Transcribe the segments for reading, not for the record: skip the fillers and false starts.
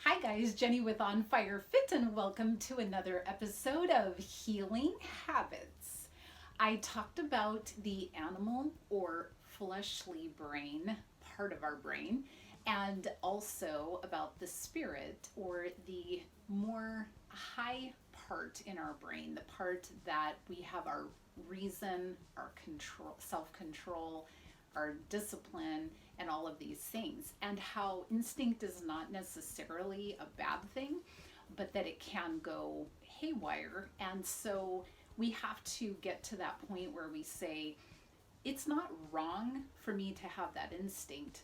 Hi guys, Jenny with On Fire Fit, and welcome to another episode of Healing Habits. I talked about the animal or fleshly brain, part of our brain, and also about the spirit or the more high part in our brain, the part that we have our reason, our control, self-control, our discipline, and all of these things, and how instinct is not necessarily a bad thing, but that it can go haywire. And so we have to get to that point where we say, it's not wrong for me to have that instinct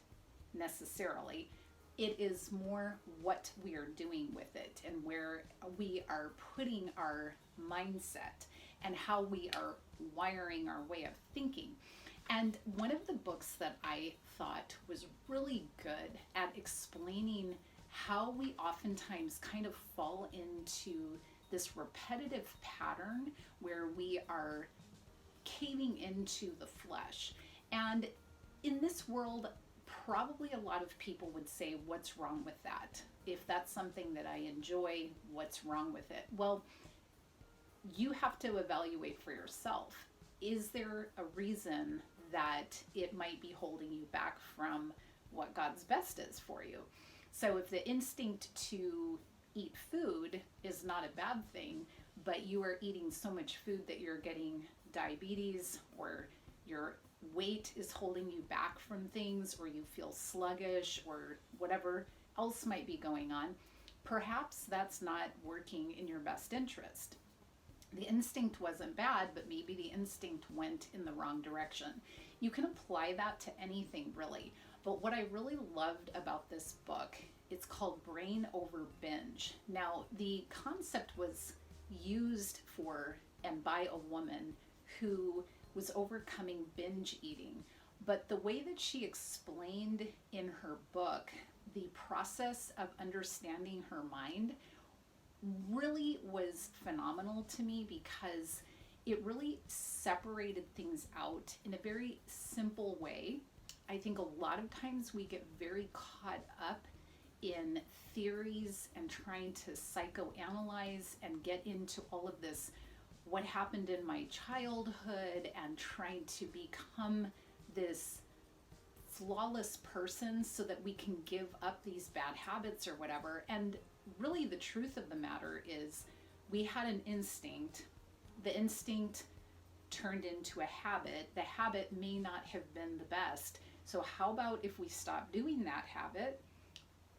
necessarily. It is more what we are doing with it and where we are putting our mindset and how we are wiring our way of thinking. And one of the books that I thought was really good at explaining how we oftentimes kind of fall into this repetitive pattern where we are caving into the flesh. And in this world, probably a lot of people would say, what's wrong with that? If that's something that I enjoy, what's wrong with it? Well, you have to evaluate for yourself. Is there a reason that it might be holding you back from what God's best is for you? So if the instinct to eat food is not a bad thing, but you are eating so much food that you're getting diabetes, or your weight is holding you back from things, or you feel sluggish, or whatever else might be going on, perhaps that's not working in your best interest. The instinct wasn't bad, but maybe the instinct went in the wrong direction. You can apply that to anything really. But what I really loved about this book, it's called Brain Over Binge. Now, the concept was used for and by a woman who was overcoming binge eating. But the way that she explained in her book the process of understanding her mind really was phenomenal to me, because it really separated things out in a very simple way. I think a lot of times we get very caught up in theories and trying to psychoanalyze and get into all of this, what happened in my childhood, and trying to become this flawless person so that we can give up these bad habits or whatever. And really the truth of the matter is, we had an instinct. The instinct turned into a habit. The habit may not have been the best. So how about if we stop doing that habit,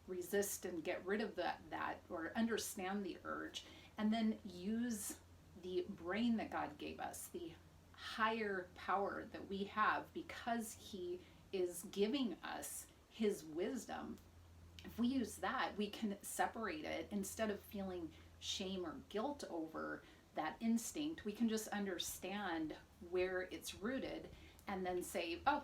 resist and get rid of that or understand the urge, and then use the brain that God gave us, the higher power that we have, because He is giving us His wisdom. If we use that, we can separate it. Instead of feeling shame or guilt over that instinct, we can just understand where it's rooted and then say, oh,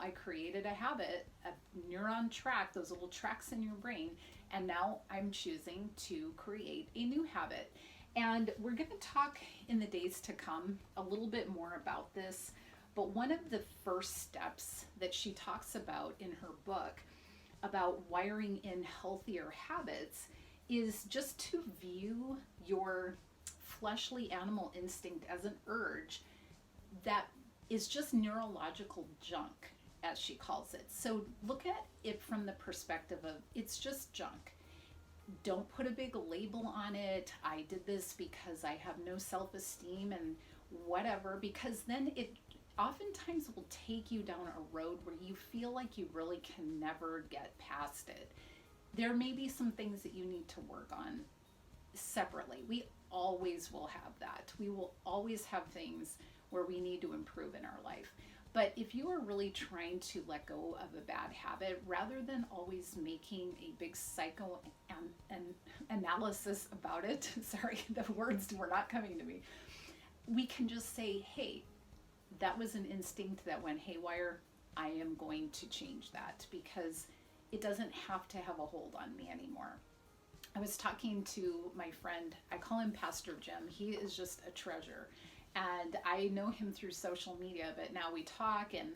I created a habit, a neuron track, those little tracks in your brain, and now I'm choosing to create a new habit. And we're going to talk in the days to come a little bit more about this. But one of the first steps that she talks about in her book about wiring in healthier habits is just to view your fleshly animal instinct as an urge that is just neurological junk, as she calls it. So look at it from the perspective of, it's just junk. Don't put a big label on it. I did this because I have no self-esteem and whatever, because then it oftentimes will take you down a road where you feel like you really can never get past it. There may be some things that you need to work on separately. We always will have that. We will always have things where we need to improve in our life. But if you are really trying to let go of a bad habit, rather than always making a big psycho analysis about it, sorry, the words were not coming to me, we can just say, hey, that was an instinct that went haywire. I am going to change that, because it doesn't have to have a hold on me anymore. I was talking to my friend, I call him Pastor Jim. He is just a treasure. And I know him through social media, but now we talk, and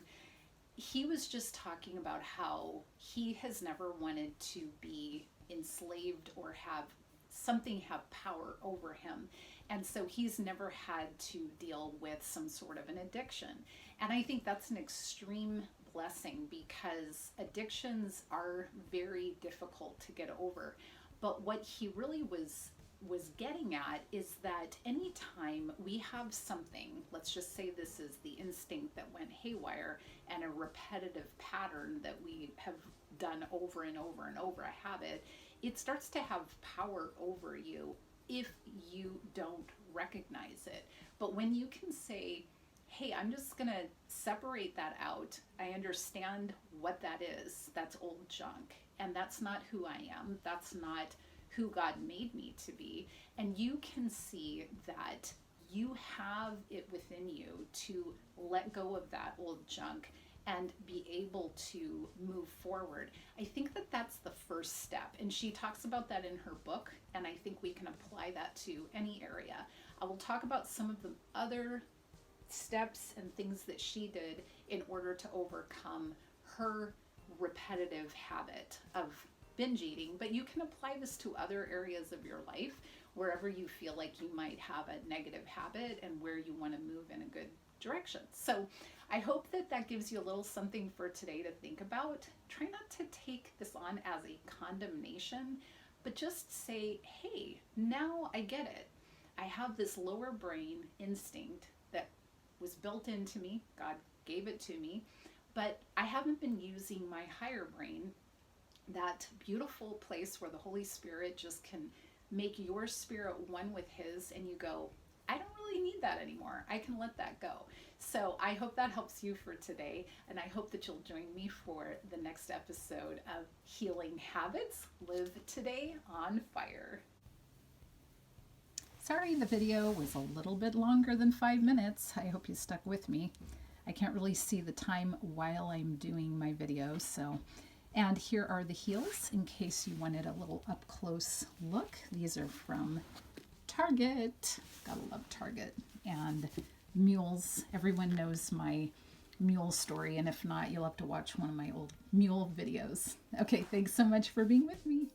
he was just talking about how he has never wanted to be enslaved or have something have power over him. And so he's never had to deal with some sort of an addiction. And I think that's an extreme blessing because addictions are very difficult to get over. But what he really was getting at is that anytime we have something, let's just say this is the instinct that went haywire and a repetitive pattern that we have done over and over and over, a habit, it starts to have power over you if you don't recognize it. But when you can say, hey, I'm just going to separate that out. I understand what that is. That's old junk. And that's not who I am. That's not who God made me to be. And you can see that you have it within you to let go of that old junk and be able to move forward. I think that that's the first step. And she talks about that in her book. And I think we can apply that to any area. I will talk about some of the other steps and things that she did in order to overcome her repetitive habit of binge eating, but you can apply this to other areas of your life wherever you feel like you might have a negative habit and where you want to move in a good direction. So I hope that that gives you a little something for today to think about. Try not to take this on as a condemnation, but just say, hey, now I get it. I have this lower brain instinct that was built into me. God gave it to me, but I haven't been using my higher brain, that beautiful place where the Holy Spirit just can make your spirit one with his, and you go, I don't really need that anymore. I can let that go. So I hope that helps you for today, and I hope that you'll join me for the next episode of Healing Habits. Live today on fire. Sorry, the video was a little bit longer than 5 minutes. I hope you stuck with me. I can't really see the time while I'm doing my video, so. And here are the heels in case you wanted a little up close look. These are from Target. Gotta love Target. And mules. Everyone knows my mule story, and if not, you'll have to watch one of my old mule videos. Okay, thanks so much for being with me.